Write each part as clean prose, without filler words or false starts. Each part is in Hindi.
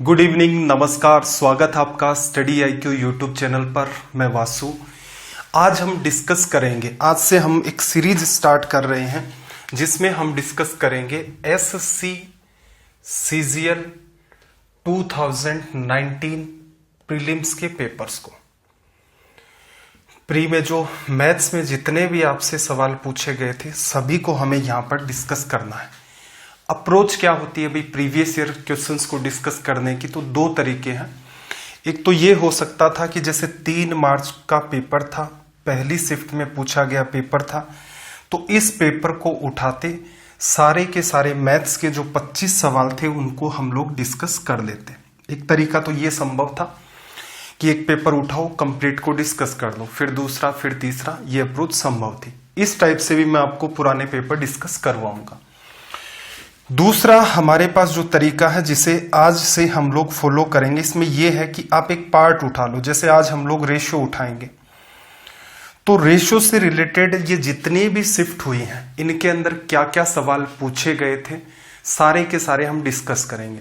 गुड इवनिंग, नमस्कार, स्वागत है आपका स्टडी आईक्यू यूट्यूब चैनल पर। मैं वासु। आज हम डिस्कस करेंगे, आज से हम एक सीरीज स्टार्ट कर रहे हैं जिसमें हम डिस्कस करेंगे एसएससी सीजीएल 2019 प्रीलिम्स के पेपर्स को। प्री में जो मैथ्स में जितने भी आपसे सवाल पूछे गए थे सभी को हमें यहाँ पर डिस्कस करना है। अप्रोच क्या होती है भाई प्रीवियस ईयर क्वेश्चंस को डिस्कस करने की? तो दो तरीके हैं। एक तो ये हो सकता था कि जैसे 3 मार्च का पेपर था, पहली शिफ्ट में पूछा गया पेपर था, तो इस पेपर को उठाते सारे के सारे मैथ्स के जो 25 सवाल थे उनको हम लोग डिस्कस कर लेते। एक तरीका तो ये संभव था कि एक पेपर उठाओ, कंप्लीट को डिस्कस कर लो, फिर दूसरा, फिर तीसरा, ये अप्रोच संभव थी। इस टाइप से भी मैं आपको पुराने पेपर डिस्कस करवाऊंगा। दूसरा हमारे पास जो तरीका है जिसे आज से हम लोग फॉलो करेंगे, इसमें यह है कि आप एक पार्ट उठा लो। जैसे आज हम लोग रेशियो उठाएंगे, तो रेशियो से रिलेटेड ये जितनी भी शिफ्ट हुई हैं इनके अंदर क्या क्या सवाल पूछे गए थे सारे के सारे हम डिस्कस करेंगे।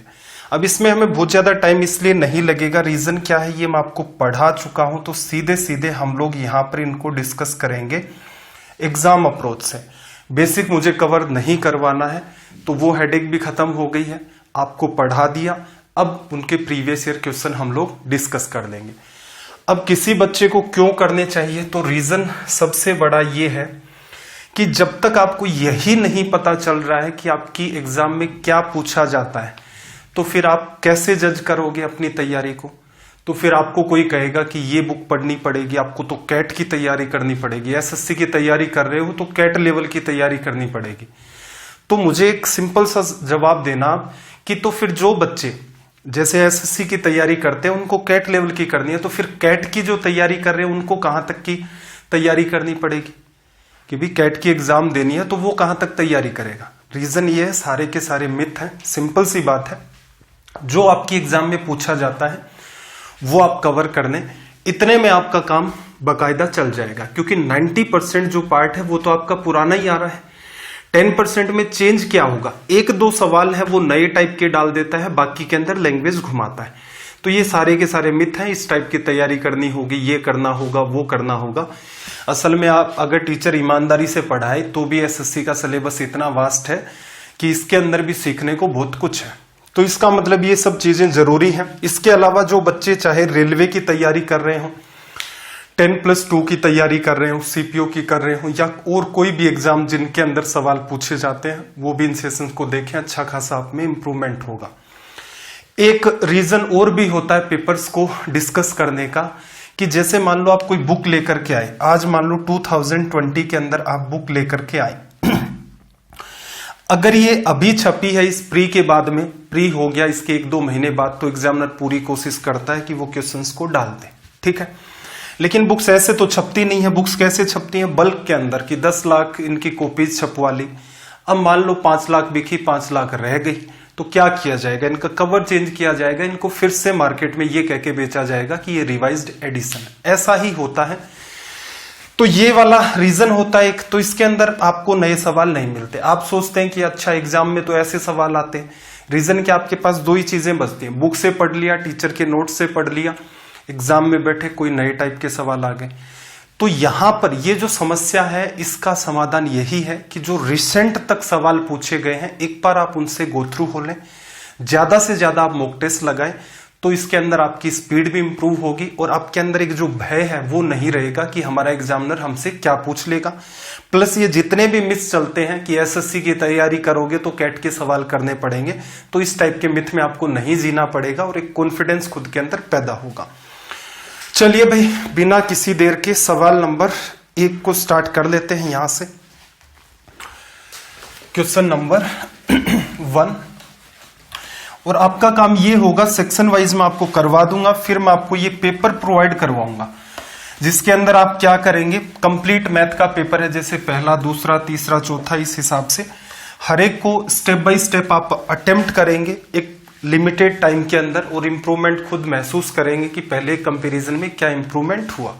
अब इसमें हमें बहुत ज्यादा टाइम इसलिए नहीं लगेगा, रीजन क्या है ये मैं आपको पढ़ा चुका हूं, तो सीधे सीधे हम लोग यहां पर इनको डिस्कस करेंगे एग्जाम अप्रोच से। बेसिक मुझे कवर नहीं करवाना है, तो वो हेडेक भी खत्म हो गई है, आपको पढ़ा दिया। अब उनके प्रीवियस ईयर क्वेश्चन हम लोग डिस्कस कर लेंगे। अब किसी बच्चे को क्यों करने चाहिए, तो रीजन सबसे बड़ा ये है कि जब तक आपको यही नहीं पता चल रहा है कि आपकी एग्जाम में क्या पूछा जाता है, तो फिर आप कैसे जज करोगे अपनी तैयारी को? तो फिर आपको कोई कहेगा कि ये बुक पढ़नी पड़ेगी, आपको तो कैट की तैयारी करनी पड़ेगी, एसएससी की तैयारी कर रहे हो तो कैट लेवल की तैयारी करनी पड़ेगी। तो मुझे एक सिंपल सा जवाब देना कि तो फिर जो बच्चे जैसे एसएससी की तैयारी करते हैं उनको कैट लेवल की करनी है, तो फिर कैट की जो तैयारी कर रहे हैं उनको कहां तक की तैयारी करनी पड़ेगी? कि भी कैट की एग्जाम देनी है तो वो कहां तक तैयारी करेगा? रीजन ये है, सारे के सारे मिथ है, सिंपल सी बात है। जो आपकी एग्जाम में पूछा जाता है वो आप कवर करने, इतने में आपका काम बकायदा चल जाएगा, क्योंकि 90% जो पार्ट है वो तो आपका पुराना ही आ रहा है। 10% में चेंज क्या होगा? 1-2 सवाल है वो नए टाइप के डाल देता है, बाकी के अंदर लैंग्वेज घुमाता है। तो ये सारे के सारे मिथ हैं, इस टाइप की तैयारी करनी होगी, ये करना होगा, वो करना होगा। असल में आप अगर टीचर ईमानदारी से पढ़ाए तो भी एसएससी का सिलेबस इतना वास्ट है कि इसके अंदर भी सीखने को बहुत कुछ है। तो इसका मतलब ये सब चीजें जरूरी हैं। इसके अलावा जो बच्चे चाहे रेलवे की तैयारी कर रहे हो, 10+2 की तैयारी कर रहे हो, सीपीओ की कर रहे हो, या और कोई भी एग्जाम जिनके अंदर सवाल पूछे जाते हैं, वो भी इन सेशंस को देखें, अच्छा खासा आप में इंप्रूवमेंट होगा। एक रीजन और भी होता है पेपर्स को डिस्कस करने का, कि जैसे मान लो आप कोई बुक लेकर के आए, आज मान लो 2020 के अंदर आप बुक लेकर के आए, अगर ये अभी छपी है इस प्री के बाद में, प्री हो गया इसके 1-2 महीने बाद, तो एग्जामिनर पूरी कोशिश करता है कि वो क्वेश्चंस को डाल दे, ठीक है। लेकिन बुक्स ऐसे तो छपती नहीं है। बुक्स कैसे छपती हैं? बल्क के अंदर, कि 10 लाख इनकी कॉपीज छपवा ली। अब मान लो 5 लाख बिकी, 5 लाख रह गई, तो क्या किया जाएगा? इनका कवर चेंज किया जाएगा, इनको फिर से मार्केट में ये कह के बेचा जाएगा कि ये रिवाइज्ड एडिशन है। ऐसा ही होता है। तो ये वाला रीजन होता है एक। तो इसके अंदर आपको नए सवाल नहीं मिलते। आप सोचते हैं कि अच्छा एग्जाम में तो ऐसे सवाल आते हैं। रीजन क्या, आपके पास 2 ही चीजें बचती हैं, बुक से पढ़ लिया, टीचर के नोट से पढ़ लिया, एग्जाम में बैठे कोई नए टाइप के सवाल आ गए। तो यहां पर ये जो समस्या है इसका समाधान यही है कि जो रिसेंट तक सवाल पूछे गए हैं एक बार आप उनसे गो थ्रू हो लें, ज्यादा से ज्यादा आप मॉक टेस्ट लगाएं, तो इसके अंदर आपकी स्पीड भी इंप्रूव होगी और आपके अंदर एक जो भय है वो नहीं रहेगा कि हमारा एग्जामिनर हमसे क्या पूछ लेगा। प्लस ये जितने भी मिथ चलते हैं कि एसएससी की तैयारी करोगे तो कैट के सवाल करने पड़ेंगे, तो इस टाइप के मिथ में आपको नहीं जीना पड़ेगा और एक कॉन्फिडेंस खुद के अंदर पैदा होगा। चलिए भाई, बिना किसी देर के सवाल नंबर 1 को स्टार्ट कर लेते हैं यहां से। क्वेश्चन नंबर 1, और आपका काम ये होगा, सेक्शन वाइज में आपको करवा दूंगा, फिर मैं आपको ये पेपर प्रोवाइड करवाऊंगा जिसके अंदर आप क्या करेंगे, कंप्लीट मैथ का पेपर है, जैसे पहला, दूसरा, तीसरा, चौथा, इस हिसाब से हर एक को स्टेप बाय स्टेप आप अटेम्प्ट करेंगे एक लिमिटेड टाइम के अंदर, और इंप्रूवमेंट खुद महसूस करेंगे कि पहले कंपैरिजन में क्या इंप्रूवमेंट हुआ।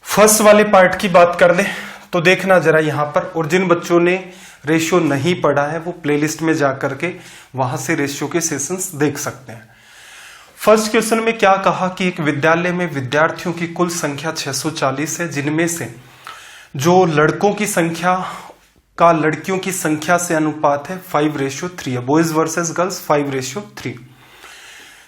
फर्स्ट वाले पार्ट की बात कर ले तो देखना जरा यहां पर, और जिन बच्चों ने रेशियो नहीं पढ़ा है वो प्लेलिस्ट में जाकर के वहां से रेशियो के सेशंस देख सकते हैं। फर्स्ट क्वेश्चन में क्या कहा कि एक विद्यालय में विद्यार्थियों की कुल संख्या 640 है, जिनमें से जो लड़कों की संख्या का लड़कियों की संख्या से अनुपात है 5:3 है, बॉयज वर्सेस गर्ल्स 5:3।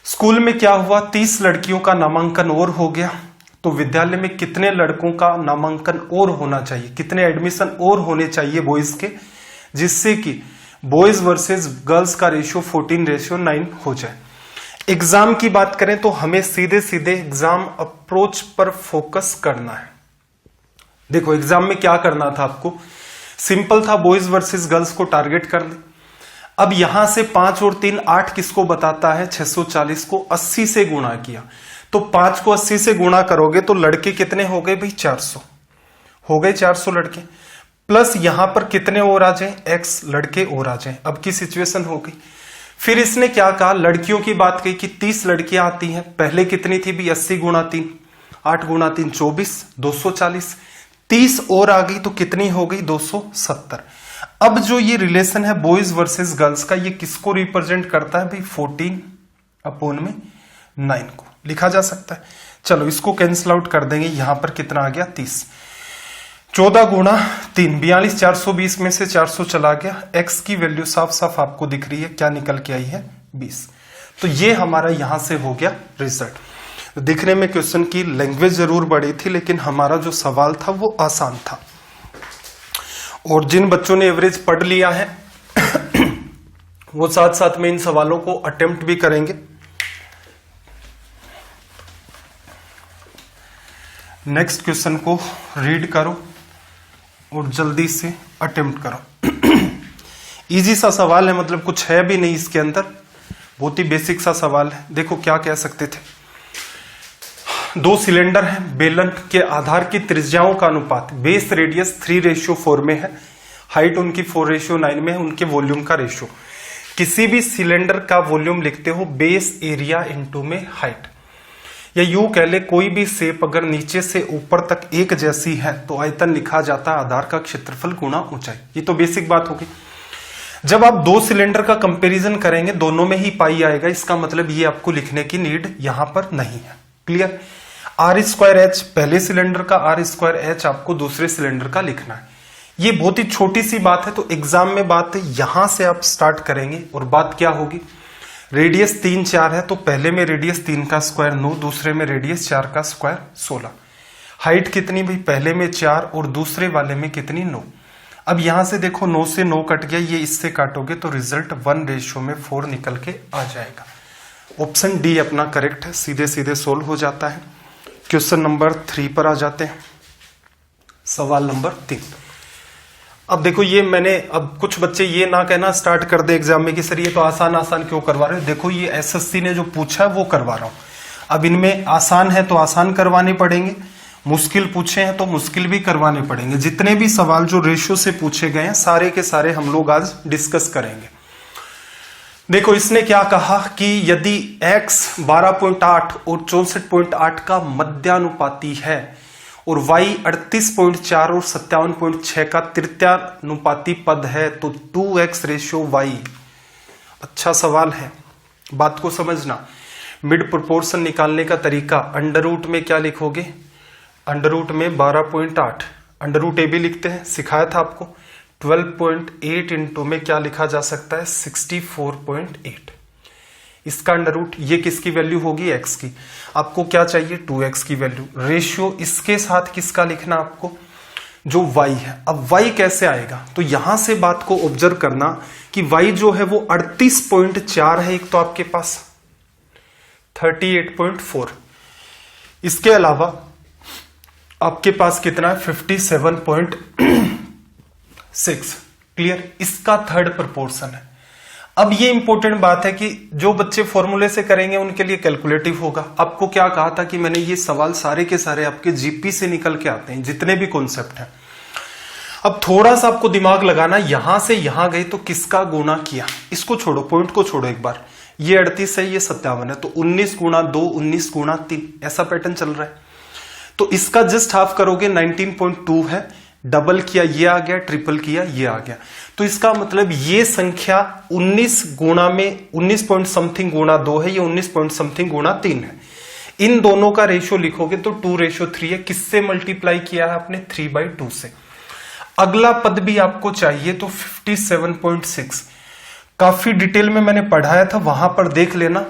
स्कूल में क्या हुआ, 30 लड़कियों का नामांकन और हो गया, तो विद्यालय में कितने लड़कों का नामांकन और होना चाहिए, कितने एडमिशन और होने चाहिए बॉयज के, जिससे कि बॉयज वर्सेस गर्ल्स का रेशियो 14:9 हो जाए। एग्जाम की बात करें तो हमें सीधे सीधे एग्जाम अप्रोच पर फोकस करना है। देखो एग्जाम में क्या करना था आपको, सिंपल था, बॉयज वर्सेस गर्ल्स को टारगेट कर ले। अब यहां से 5 और 3 8 किसको बताता है, 640 को 80 से गुणा किया, तो 5 को 80 से गुणा करोगे तो लड़के कितने हो गए भाई, 400 हो गए, 400 लड़के, प्लस यहां पर कितने और आ जाए, x लड़के और आ जाए। अब की सिचुएशन हो गई। फिर इसने क्या कहा, लड़कियों की बात कही कि 30 लड़कियां आती हैं, पहले कितनी थी भी, 80 गुणा 3, 8 गुणा 3 24, 240, 30 और आ गई तो कितनी हो गई, 270। अब जो ये रिलेशन है बॉयज वर्सेस गर्ल्स का, ये किसको रिप्रेजेंट करता है भाई, 14/9 को लिखा जा सकता है। चलो इसको कैंसिल आउट कर देंगे, यहां पर कितना आ गया, 30, 14 गुणा 3 42, 420 में से 400 चला गया, x की वैल्यू साफ साफ आपको दिख रही है, क्या निकल के आई है, 20। तो ये हमारा यहां से हो गया रिजल्ट। दिखने में क्वेश्चन की लैंग्वेज जरूर बड़ी थी, लेकिन हमारा जो सवाल था वो आसान था। और जिन बच्चों ने एवरेज पढ़ लिया है वो साथ साथ में इन सवालों को अटेम्प्ट भी करेंगे। नेक्स्ट क्वेश्चन को रीड करो और जल्दी से अटेम्प्ट करो। इजी सा सवाल है, मतलब कुछ है भी नहीं इसके अंदर, बहुत ही बेसिक सा सवाल है। देखो क्या कह सकते थे, 2 सिलेंडर हैं, बेलन के आधार की त्रिज्याओं का अनुपात बेस रेडियस 3:4 में है, हाइट उनकी 4:9 में है, उनके वॉल्यूम का रेशियो। किसी भी सिलेंडर का वॉल्यूम लिखते हो बेस एरिया इनटू में हाइट, या यूं कह ले कोई भी शेप अगर नीचे से ऊपर तक एक जैसी है तो आयतन लिखा जाता है आधार का क्षेत्रफल गुणा ऊंचाई। ये तो बेसिक बात होगी। जब आप 2 सिलेंडर का कंपैरिजन करेंगे दोनों में ही पाई आएगा, इसका मतलब ये आपको लिखने की नीड यहां पर नहीं है। क्लियर। r²h पहले सिलेंडर का, r²h आपको दूसरे सिलेंडर का लिखना है। ये बहुत ही छोटी सी बात है, तो एग्जाम में बात यहां से आप स्टार्ट करेंगे। और बात क्या होगी, रेडियस 3 4 है तो पहले में रेडियस 3 का स्क्वायर 9, दूसरे में रेडियस 4 का स्क्वायर 16। हाइट कितनी भाई, पहले में 4 और दूसरे वाले में कितनी 9। अब यहां से देखो 9 से 9 कट गया, ये इससे काटोगे तो रिजल्ट 1:4 निकल के आ जाएगा। ऑप्शन डी अपना करेक्ट है, सीधे सीधे सोल्व हो जाता है। क्वेश्चन नंबर 3 पर आ जाते हैं, सवाल नंबर 3। अब देखो ये मैंने, अब कुछ बच्चे ये ना कहना स्टार्ट कर दे एग्जाम में कि सर ये तो आसान आसान क्यों करवा रहे हो। देखो ये एसएससी ने जो पूछा है वो करवा रहा हूं। अब इनमें आसान है तो आसान करवाने पड़ेंगे, मुश्किल पूछे हैं तो मुश्किल भी करवाने पड़ेंगे। जितने भी सवाल जो रेशियो से पूछे गए हैं सारे के सारे हम लोग आज डिस्कस करेंगे। देखो इसने क्या कहा कि यदि x 12.8 और 64.8 का मध्यानुपाती है और y 38.4 और 57.6 का तृतीयानुपाती पद है तो 2x/y। अच्छा सवाल है, बात को समझना। मिड प्रोपोर्शन निकालने का तरीका, अंडर रूट में क्या लिखोगे, अंडर रूट में 12.8, अंडर रूट ए भी लिखते हैं, सिखाया था आपको। 12.8 इंटू में क्या लिखा जा सकता है, 64.8। इसका अंडर रूट, ये किसकी वैल्यू होगी, x की। आपको क्या चाहिए, 2x की वैल्यू। रेशियो इसके साथ किसका लिखना आपको, जो y है। अब y कैसे आएगा, तो यहां से बात को ऑब्जर्व करना कि y जो है वो 38.4 है, एक तो आपके पास 38.4, इसके अलावा आपके पास कितना है 57.6। क्लियर, इसका थर्ड प्रोपोर्शन है। अब ये इंपॉर्टेंट बात है कि जो बच्चे फॉर्मूले से करेंगे उनके लिए कैलकुलेटिव होगा। आपको क्या कहा था कि मैंने ये सवाल सारे के सारे आपके जीपी से निकल के आते हैं, जितने भी कॉन्सेप्ट हैं। अब थोड़ा सा आपको दिमाग लगाना, यहां से यहां गए तो किसका गुणा किया, इसको छोड़ो, पॉइंट को छोड़ो एक बार। ये 38 है, ये 57 है, तो 19 गुणा 2, 19 गुणा 3, ऐसा पैटर्न चल रहा है। तो इसका जस्ट हाफ करोगे, 19.2 है, डबल किया ये आ गया, ट्रिपल किया ये आ गया। तो इसका मतलब ये संख्या 19 गुणा में 19 पॉइंट समथिंग गुणा 2 है, ये 19 पॉइंट समथिंग गुणा 3 है। इन दोनों का रेशियो लिखोगे तो 2:3 है। किससे मल्टीप्लाई किया है आपने? 3/2 से। अगला पद भी आपको चाहिए तो 57.6, काफी डिटेल में मैंने पढ़ाया था, वहां पर देख लेना।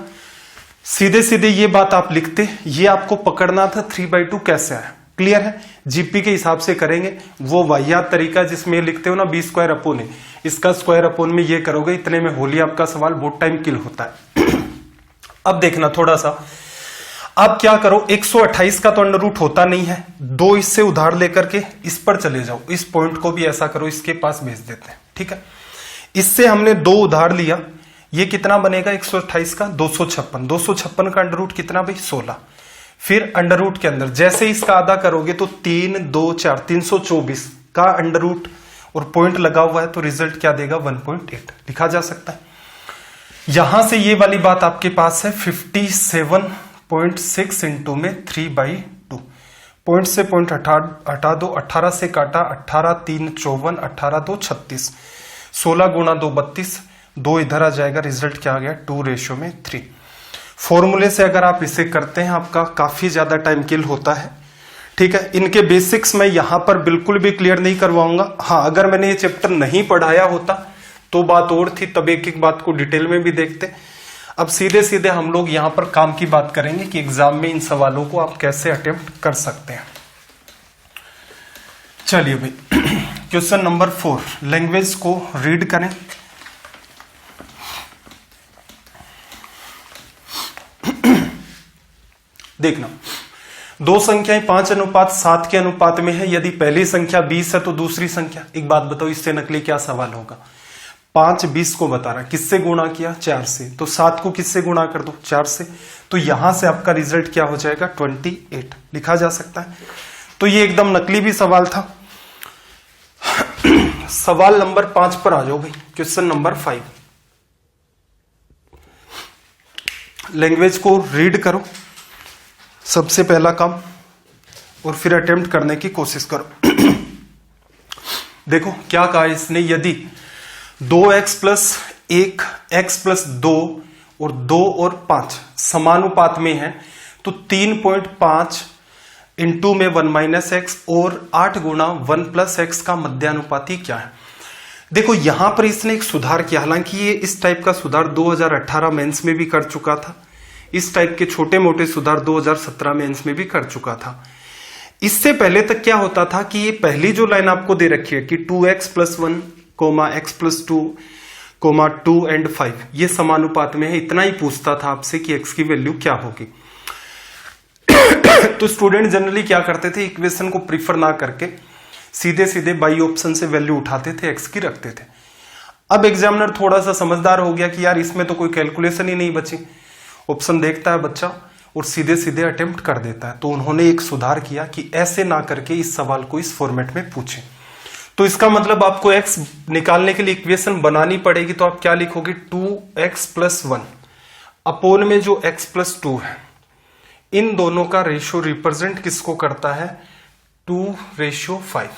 सीधे सीधे ये बात आप लिखते, ये आपको पकड़ना था 3/2 कैसे आया। क्लियर है? जीपी के हिसाब से करेंगे, वो वाहियात तरीका जिसमें लिखते हो ना b² इसका स्क्वायर अपोन में ये करोगे, इतने में होली आपका सवाल बहुत टाइम किल होता है। अब देखना थोड़ा सा, आप क्या करो, 128 का तो अंडर रूट होता नहीं है, 2 इससे उधार लेकर के इस पर चले जाओ, इस पॉइंट को भी ऐसा करो, इसके पास भेज देते हैं। ठीक है, इससे हमने 2 उधार लिया, ये कितना बनेगा 128 का 256, 256 का अंडर रूट कितना भाई 16। फिर अंडर रूट के अंदर जैसे इसका आधा करोगे तो 3 2 4 324 का अंडर रूट और पॉइंट लगा हुआ है तो रिजल्ट क्या देगा 1.8 लिखा जा सकता है। यहां से ये वाली बात आपके पास है 57.6 इंटू में 3/2। पॉइंट से पॉइंट हटा दो, 18 से काटा, 18 3 54, 18 2 36, 16 गुणा 2 32, 2 इधर आ जाएगा, रिजल्ट क्या आ गया 2:3। फॉर्मूले से अगर आप इसे करते हैं आपका काफी ज्यादा टाइम किल होता है। ठीक है, इनके बेसिक्स मैं यहां पर बिल्कुल भी क्लियर नहीं करवाऊंगा। हाँ, अगर मैंने ये चैप्टर नहीं पढ़ाया होता तो बात और थी, तब एक एक बात को डिटेल में भी देखते। अब सीधे सीधे हम लोग यहां पर काम की बात करेंगे कि एग्जाम में इन सवालों को आप कैसे अटेम्प्ट कर सकते हैं। चलिए भाई, क्वेश्चन नंबर 4, लैंग्वेज को रीड करें। देखना, 2 संख्याएं 5:7 के अनुपात में है। यदि पहली संख्या 20 है तो दूसरी संख्या, एक बात बताओ इससे नकली क्या सवाल होगा। 5 20 को बता रहा, किससे गुणा किया 4 से, तो 7 को किससे गुणा कर दो 4 से, तो यहां से आपका रिजल्ट क्या हो जाएगा 28 लिखा जा सकता है। तो ये एकदम नकली भी सवाल था। सवाल नंबर 5 पर आ जाओ भाई, क्वेश्चन नंबर 5। लैंग्वेज को रीड करो सबसे पहला काम, और फिर अटेम्प्ट करने की कोशिश करो। देखो क्या कहा इसने, यदि 2x + 1 x + 2 और 2 और 5 समानुपात में है तो 3.5 इंटू में 1 - x और 8 गुणा 1 + x का मध्यानुपाती क्या है। देखो यहां पर इसने एक सुधार किया, हालांकि ये इस टाइप का सुधार 2018 मेंस में भी कर चुका था, इस टाइप के छोटे मोटे सुधार 2017 मेंस में भी कर चुका था। इससे पहले तक क्या होता था कि ये पहली जो लाइन आपको दे रखी है कि 2x + 1, x + 2, 2 and 5 ये समानुपात में है, इतना ही पूछता था आपसे कि x की वैल्यू क्या होगी। तो स्टूडेंट जनरली क्या करते थे, इक्वेशन को प्रीफर ना करके सीधे सीधे बाई ऑप्शन से वैल्यू उठाते थे, x की रखते थे। अब एग्जामिनर थोड़ा सा समझदार हो गया कि यार इसमें तो कोई कैलकुलेशन ही नहीं बची, ऑप्शन देखता है बच्चा और सीधे सीधे अटेम्प्ट कर देता है। तो उन्होंने एक सुधार किया कि ऐसे ना करके इस सवाल को इस फॉर्मेट में पूछें। तो इसका मतलब आपको x निकालने के लिए इक्वेशन बनानी पड़ेगी, तो आप क्या लिखोगे 2x + 1 अपोन में जो x + 2 है, इन दोनों का रेशियो रिप्रेजेंट किसको करता है 2:5।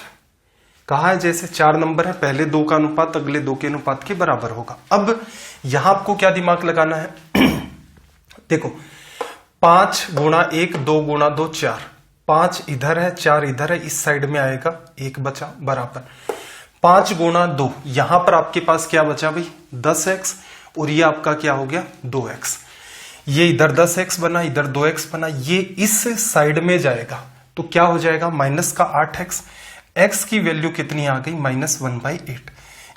कहा है जैसे 4 नंबर है, पहले 2 का अनुपात अगले 2 के अनुपात के बराबर होगा। अब यहां आपको क्या दिमाग लगाना है, देखो 5 गुणा 1 2 गुणा 2 4, 5 इधर है 4 इधर है, इस साइड में आएगा 1 बचा बराबर 5 गुणा 2, यहां पर आपके पास क्या बचा भाई 10x और ये आपका क्या हो गया 2x। ये इधर 10x बना, इधर 2x बना, ये इस साइड में जाएगा तो क्या हो जाएगा माइनस का 8x। x की वैल्यू कितनी आ गई -1/8।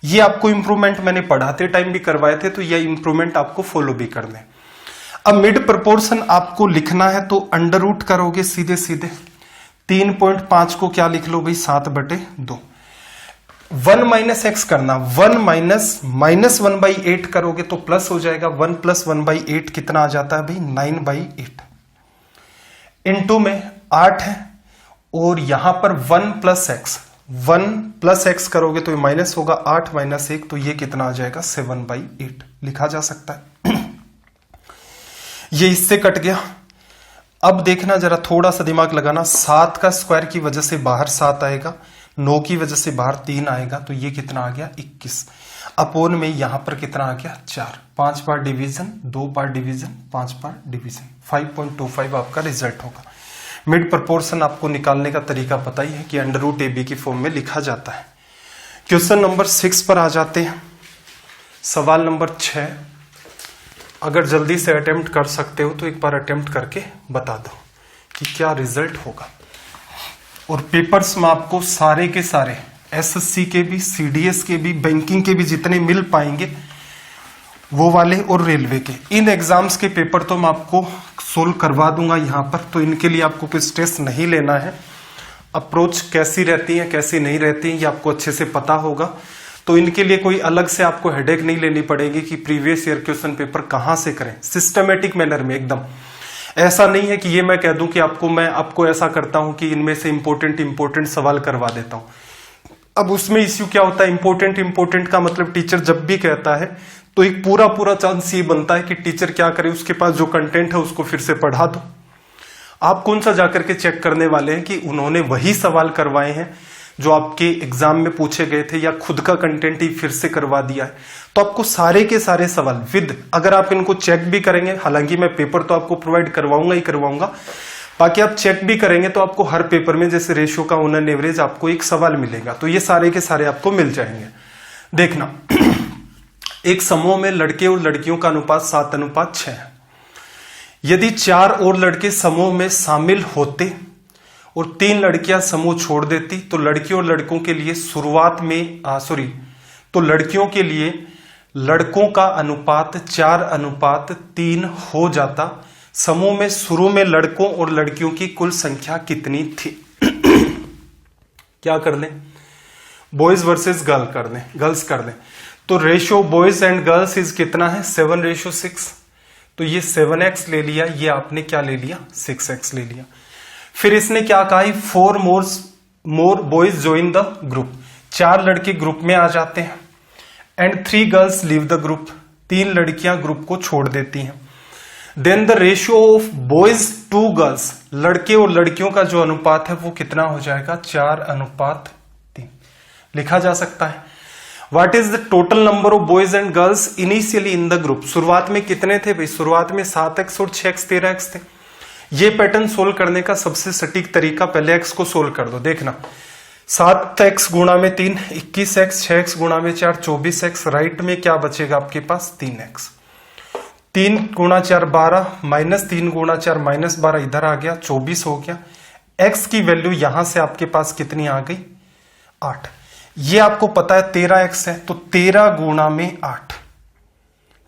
ये आपको इंप्रूवमेंट मैंने पढ़ाते टाइम भी करवाए थे, तो ये इंप्रूवमेंट आपको फॉलो भी करने। अब मिड प्रपोर्शन आपको लिखना है तो अंडर रूट करोगे सीधे सीधे, 3.5 को क्या लिख लो भाई 7/2। 1 - x करना, 1 - -1/8 करोगे तो प्लस हो जाएगा, 1 + 1/8 कितना आ जाता है भाई 9/8। इंटू में 8 है और यहां पर 1 + x, 1 + x करोगे तो ये माइनस होगा, 8 - 1 तो ये कितना आ जाएगा 7/8 लिखा जा सकता है। ये इससे कट गया। अब देखना जरा थोड़ा सा दिमाग लगाना, 7 का स्क्वायर की वजह से बाहर 7 आएगा, 9 की वजह से बाहर 3 आएगा, तो ये कितना आ गया 21 अपोन में यहां पर कितना आ गया 4, 5 बार डिवीजन, 2 बार डिवीजन, 5 बार डिवीजन, 5.25 आपका रिजल्ट होगा। मिड प्रपोर्शन आपको निकालने का तरीका पता ही है कि √AB की फॉर्म में लिखा जाता है। क्वेश्चन नंबर 6 पर आ जाते हैं। सवाल नंबर 6, अगर जल्दी से अटेम्प्ट कर सकते हो तो एक बार अटेम्प्ट करके बता दो कि क्या रिजल्ट होगा। और पेपर्स में आपको सारे के सारे SSC के भी, CDS के भी, बैंकिंग के भी जितने मिल पाएंगे वो वाले और रेलवे के, इन एग्जाम्स के पेपर तो मैं आपको सोल्व करवा दूंगा यहाँ पर, तो इनके लिए आपको कोई स्ट्रेस नहीं लेना है। अप्रोच कैसी रहती है कैसी नहीं रहती है ये आपको अच्छे से पता होगा, तो इनके लिए कोई अलग से आपको हेडेक नहीं लेनी पड़ेगी कि प्रीवियस ईयर क्वेश्चन पेपर कहाँ से करें। सिस्टमेटिक मैनर में एकदम, ऐसा नहीं है कि ये मैं कह दूं कि मैं आपको ऐसा करता हूं कि इनमें से इंपॉर्टेंट सवाल करवा देता हूं। अब उसमें इश्यू क्या होता है, इंपॉर्टेंट का मतलब टीचर जब भी कहता है तो एक पूरा चांस ये बनता है कि टीचर क्या करे, उसके पास जो कंटेंट है उसको फिर से पढ़ा दो। आप कौन सा जाकर के चेक करने वाले हैं कि उन्होंने वही सवाल करवाए हैं जो आपके एग्जाम में पूछे गए थे, या खुद का कंटेंट ही फिर से करवा दिया है। तो आपको सारे के सारे सवाल विद, अगर आप इनको चेक भी करेंगे, हालांकि मैं पेपर तो आपको प्रोवाइड करवाऊंगा ही करवाऊंगा, बाकी आप चेक भी करेंगे तो आपको हर पेपर में जैसे रेशियो का ऑन एन एवरेज आपको एक सवाल मिलेगा, तो ये सारे के सारे आपको मिल जाएंगे। देखना, एक समूह में लड़के और लड़कियों का अनुपात 7:6 है। यदि 4 और लड़के समूह में शामिल होते और 3 लड़कियां समूह छोड़ देती तो लड़कियों और लड़कों के लिए लड़कियों के लिए लड़कों का अनुपात 4:3 हो जाता। समूह में शुरू में लड़कों और लड़कियों की कुल संख्या कितनी थी? क्या कर लें, बॉयज वर्सेस गर्ल्स कर लें। तो ratio boys and girls is कितना है 7:6, तो ये 7x ले लिया, ये आपने क्या ले लिया 6x ले लिया। फिर इसने क्या कहा, 4 more boys join the group, 4 लड़के ग्रुप में आ जाते हैं, and 3 girls leave the group, 3 लड़कियां ग्रुप को छोड़ देती हैं। Then the ratio of boys to girls, लड़के और लड़कियों का जो अनुपात है वो कितना हो जाएगा 4:3 लिखा जा सकता है। What is the total number of boys and girls initially in the group, शुरुआत में कितने थे भाई, शुरुआत में 7x और 6x 13x थे। ये पैटर्न सोल्व करने का सबसे सटीक तरीका, पहले x को सोल्व कर दो। देखना, 7x गुणा में 3 21x, 6x गुणा में 4 24x, राइट में क्या बचेगा आपके पास 3x, 3 गुणा 4 12, -3 गुणा 4 -12, इधर आ गया 24 हो गया। x की वैल्यू यहां से आपके पास कितनी आ गई 8, ये आपको पता है 13x है, तो 13 गुणा में 8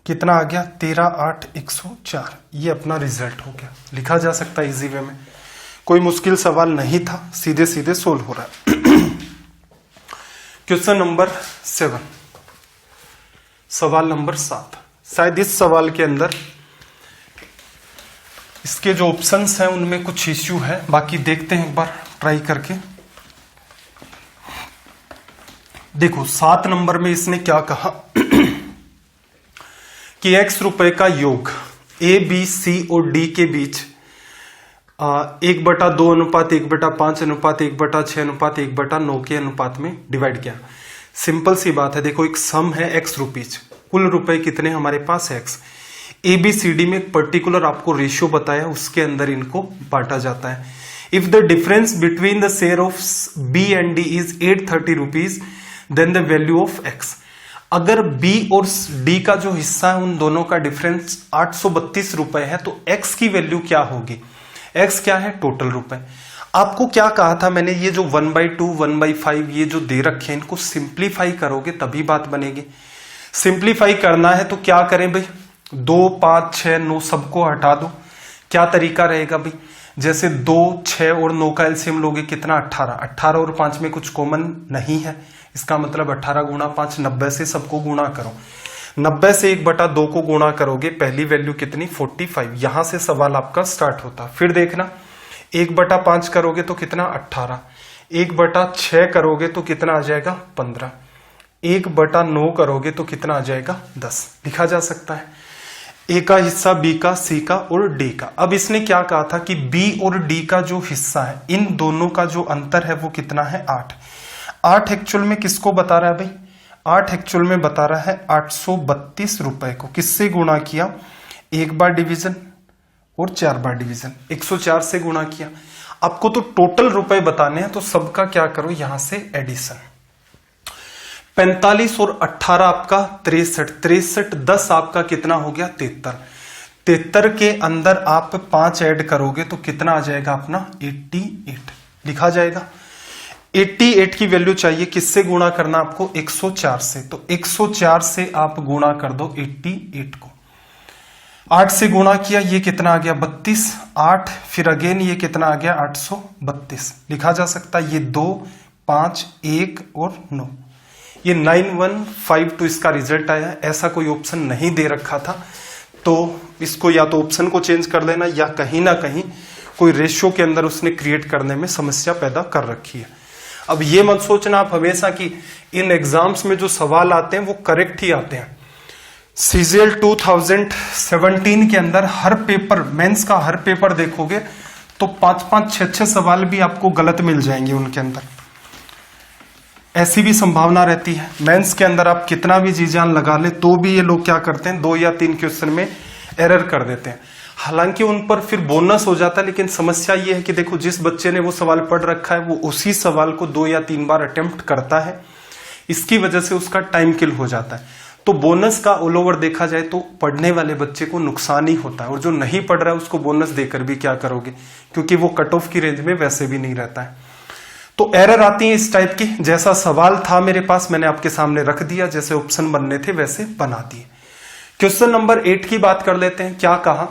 कितना आ गया 13 8 104, ये अपना रिजल्ट हो गया। लिखा जा सकता है इजी वे में, कोई मुश्किल सवाल नहीं था, सीधे सीधे सोल्व हो रहा है। क्वेश्चन नंबर 7, सवाल नंबर 7, शायद इस सवाल के अंदर इसके जो ऑप्शंस हैं उनमें कुछ इश्यू है, बाकी देखते हैं एक बार ट्राई करके। देखो 7 नंबर में इसने क्या कहा कि x रुपए का योग A, B, C और D के बीच 1/2 अनुपात 1/5 अनुपात 1/6 अनुपात 1/9 के अनुपात में डिवाइड किया। सिंपल सी बात है, देखो एक सम है x रुपीज, कुल रुपए कितने हमारे पास x, ABCD में एक पर्टिकुलर आपको रेशियो बताया, उसके अंदर इनको बांटा जाता है। If the difference between the share of B and D is 830 rupees then the value of x, अगर B और D का जो हिस्सा है उन दोनों का डिफरेंस 832 रुपए है, तो x की वैल्यू क्या होगी, x क्या है टोटल रुपए। आपको क्या कहा था मैंने, ये जो 1/2 1/5 ये जो दे रखे हैं इनको सिंप्लीफाई करोगे तभी बात बनेगी। सिंप्लीफाई करना है तो क्या करें भाई, 2 5 6 9 सबको हटा दो। क्या तरीका रहेगा भाई, जैसे 2 6 और 9 का एलसीएम लोगे कितना 18, 18 और 5 में कुछ कॉमन नहीं है, इसका मतलब 18 गुणा 5 90 से सबको गुणा करो, 90 से 1/2 को गुणा करोगे, पहली वैल्यू कितनी 45, यहां से सवाल आपका स्टार्ट होता। फिर देखना 1/5 करोगे तो कितना 18, 1/6 करोगे तो कितना आ जाएगा 15, 1/9 करोगे तो कितना आ जाएगा 10। लिखा जा सकता है ए का हिस्सा बी का, सी का और डी का। अब इसने क्या कहा था कि बी और डी का जो हिस्सा है इन दोनों का जो अंतर है वो कितना है 8। 8 एक्चुअल में किसको बता रहा है भाई? 8 एक्चुअल में बता रहा है 832 रुपए को। किससे गुणा किया? एक बार डिवीजन और 4 बार डिवीजन, 104 से गुणा किया। आपको तो टोटल रुपए बताने हैं, तो सबका क्या करो यहां से एडिशन। 45 और 18 आपका 63, 63 10 आपका कितना हो गया? 73। 73 के अंदर आप 5 ऐड करोगे तो कितना आ जाएगा अपना? 88 लिखा जाएगा। 88 की वैल्यू चाहिए, किससे गुणा करना आपको? 104 से। तो 104 से आप गुणा कर दो 88 को। 8 से गुणा किया, ये कितना आ गया? 32। 8 फिर अगेन ये कितना आ गया? 832 लिखा जा सकता है। ये 2 5 1 और 9, ये 9152 इसका रिजल्ट आया। ऐसा कोई ऑप्शन नहीं दे रखा था, तो इसको या तो ऑप्शन को चेंज कर लेना या कहीं ना कहीं कोई रेशियो के अंदर उसने क्रिएट करने में समस्या पैदा कर रखी है। अब ये मत सोचना आप हमेशा कि इन एग्जाम्स में जो सवाल आते हैं वो करेक्ट ही आते हैं। सीजीएल 2017 के अंदर हर पेपर, मेंस का हर पेपर देखोगे तो 5-5 6-6 सवाल भी आपको गलत मिल जाएंगे उनके अंदर। ऐसी भी संभावना रहती है। मेंस के अंदर आप कितना भी जी जान लगा ले तो भी ये लोग क्या करते हैं, 2 या 3 क्वेश्चन में एरर कर देते हैं। हालांकि उन पर फिर बोनस हो जाता है, लेकिन समस्या ये है कि देखो जिस बच्चे ने वो सवाल पढ़ रखा है वो उसी सवाल को 2 या 3 बार अटेम्प्ट करता है, इसकी वजह से उसका टाइम किल हो जाता है। तो बोनस का ऑल ओवर देखा जाए तो पढ़ने वाले बच्चे को नुकसान ही होता है, और जो नहीं पढ़ रहा है उसको बोनस देकर भी क्या करोगे, क्योंकि वो कट ऑफ की रेंज में वैसे भी नहीं रहता है। तो एरर आती है इस टाइप की। जैसा सवाल था मेरे पास मैंने आपके सामने रख दिया, जैसे ऑप्शन बनने थे वैसे बना दिए। क्वेश्चन नंबर 8 की बात कर लेते हैं। क्या कहा?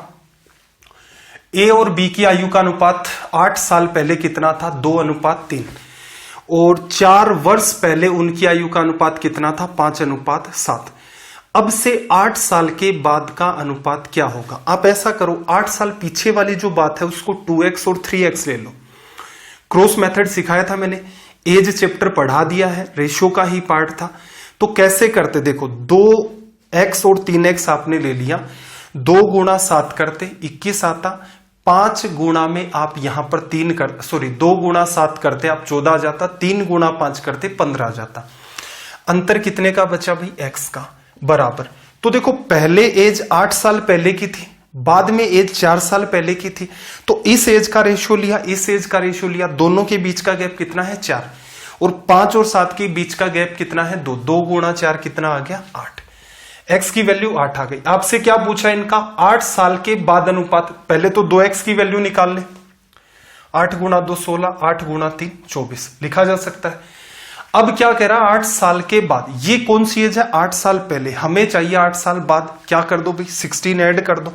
ए और बी की आयु का अनुपात 8 साल पहले कितना था? 2:3। और 4 वर्ष पहले उनकी आयु का अनुपात कितना था? 5:7। अब से 8 साल के बाद का अनुपात क्या होगा? आप ऐसा करो, 8 साल पीछे वाली जो बात है उसको 2x और 3x ले लो। क्रॉस मेथड सिखाया था मैंने, एज चैप्टर पढ़ा दिया है, रेशियो का ही पार्ट था। तो कैसे करते देखो, 2x और 3x आपने ले लिया, 2 गुणा 7 करते 21 आता, 5 गुणा में आप यहां पर 2 गुणा 7 करते आप 14 आ जाता, 3 गुणा 5 करते 15 आ जाता। अंतर कितने का बचा भाई? x का बराबर। तो देखो पहले एज 8 साल पहले की थी, बाद में एज 4 साल पहले की थी, तो इस एज का रेशियो लिया, इस एज का रेशियो लिया, दोनों के बीच का गैप कितना है? 4। और 5 और 7 के बीच का गैप कितना है? 2। 2 गुणा 4 कितना आ गया? 8। x की वैल्यू 8 आ गई। आपसे क्या पूछा इनका? 8 साल के बाद अनुपात। पहले तो 2x की वैल्यू निकाल ले, 8 गुणा 2 16, 8 गुणा 3 24 लिखा जा सकता है। अब क्या कह रहा? 8 साल के बाद। ये कौन सी एज है? 8 साल पहले। हमें चाहिए 8 साल बाद। क्या कर दो भाई? 16 ऐड कर दो,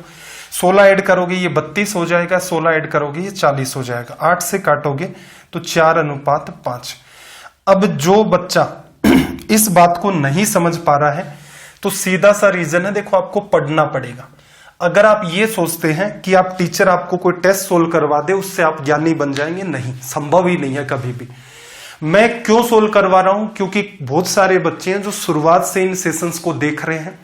16 ऐड करोगे ये 32 हो जाएगा, 16 ऐड करोगे ये 40 हो जाएगा, 8 से काटोगे तो 4:5। अब जो बच्चा इस बात को नहीं समझ पा रहा है तो सीधा सा रीजन है, देखो आपको पढ़ना पड़ेगा। अगर आप ये सोचते हैं कि आप टीचर आपको कोई टेस्ट सोल्व करवा दे उससे आप ज्ञानी बन जाएंगे, नहीं, संभव ही नहीं है कभी भी। मैं क्यों सोल्व करवा रहा हूं? क्योंकि बहुत सारे बच्चे हैं जो शुरुआत से इन सेशंस को देख रहे हैं,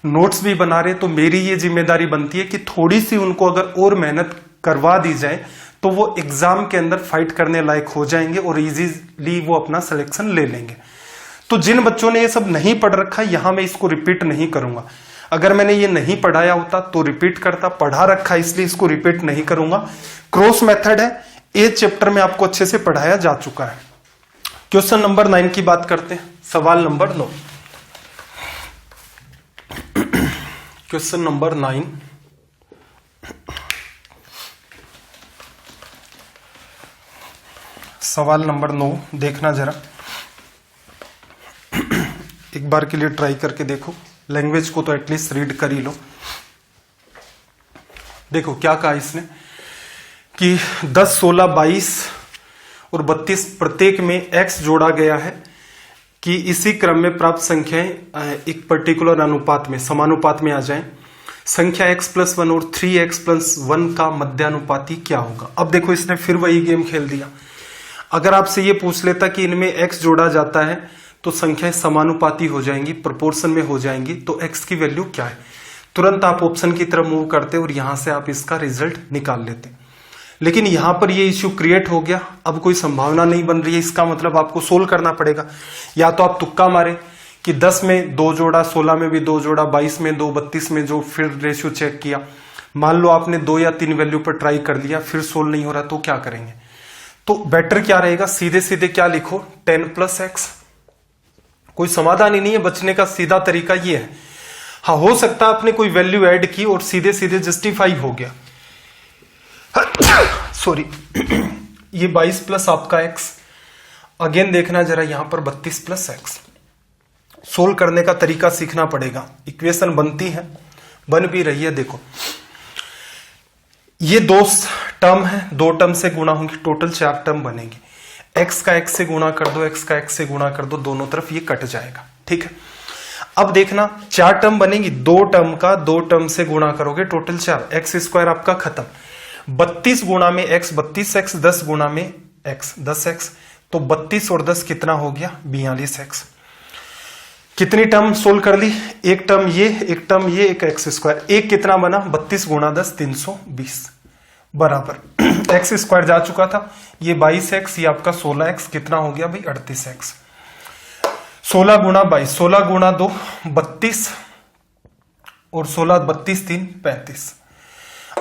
नोट्स भी बना रहे, तो मेरी ये जिम्मेदारी बनती है कि थोड़ी सी उनको अगर और मेहनत करवा दी जाए तो वो एग्जाम के अंदर फाइट करने लायक हो जाएंगे और इजीली वो अपना सिलेक्शन ले लेंगे। तो जिन बच्चों ने ये सब नहीं पढ़ रखा, यहां मैं इसको रिपीट नहीं करूंगा। अगर मैंने ये नहीं पढ़ाया होता तो रिपीट करता, पढ़ा रखा इसलिए इसको रिपीट नहीं करूंगा। क्रॉस मेथड है, एज चैप्टर में आपको अच्छे से पढ़ाया जा चुका है। क्वेश्चन नंबर 9 की बात करते हैं, सवाल नंबर 9। क्वेश्चन नंबर 9, सवाल नंबर 9 देखना जरा, एक बार के लिए ट्राई करके देखो, लैंग्वेज को तो एटलीस्ट रीड कर ही लो। देखो क्या कहा इसने कि 10, 16, 22 और 32 प्रत्येक में x जोड़ा गया है कि इसी क्रम में प्राप्त संख्याएं एक पर्टिकुलर अनुपात में समानुपात में आ जाएं। संख्या x+1 और 3x+1 का मध्यानुपाती क्या होगा? अब देखो इसने फिर वही गेम खेल दिया। अगर आपसे ये पूछ लेता कि इनमें x जोड़ा जाता है तो संख्याएं समानुपाती हो जाएंगी, प्रोपोर्शन में हो जाएंगी, तो x की वैल्यू क्या है? तुरंत आप ऑप्शन की तरफ मूव करते और यहां से आप इसका रिजल्ट निकाल लेते। लेकिन यहां पर ये इश्यू क्रिएट हो गया, अब कोई संभावना नहीं बन रही है, इसका मतलब आपको सोल्व करना पड़ेगा। या तो आप तुक्का मारे कि 10 में 2 जोड़ा, 16 में भी 2 जोड़ा, 22 में 2, 32 में जो, फिर रेशियो चेक किया। मान लो आपने 2 या 3 वैल्यू पर ट्राई कर लिया, फिर सोल्व नहीं हो रहा, तो क्या करेंगे? तो बेटर क्या रहेगा, सीधे सीधे क्या लिखो, 10 + x। कोई समाधान ही नहीं है, बचने का सीधा तरीका ये है। हाँ, हो सकता है आपने कोई वैल्यू ऐड की और सीधे सीधे जस्टिफाई हो गया। सॉरी, ये 22 प्लस आपका x, अगेन देखना जरा यहां पर 32 + x। सोल्व करने का तरीका सीखना पड़ेगा। इक्वेशन बनती है, बन भी रही है। देखो ये 2 टर्म है, 2 टर्म से गुणा होंगी, टोटल 4 टर्म बनेंगी। x का x से गुणा कर दो, x का x से गुणा कर दो, दोनों तरफ ये कट जाएगा। ठीक है, अब देखना 4 टर्म बनेगी, 2 टर्म का 2 टर्म से गुणा करोगे, टोटल 4, x² आपका खत्म। 32 गुणा में x 32x, 10 गुणा में x 10x, तो 32 और 10 कितना हो गया, 42x। कितनी टर्म सोल्व कर ली, एक टर्म ये, एक टर्म ये, एक x², एक कितना बना, 32 गुणा 10 320 बराबर x² जा चुका था, ये 22x, ये आपका 16x, कितना हो गया भाई 38x। 16 गुणा 22, 16 गुणा 2 32 और 16 32 3 35,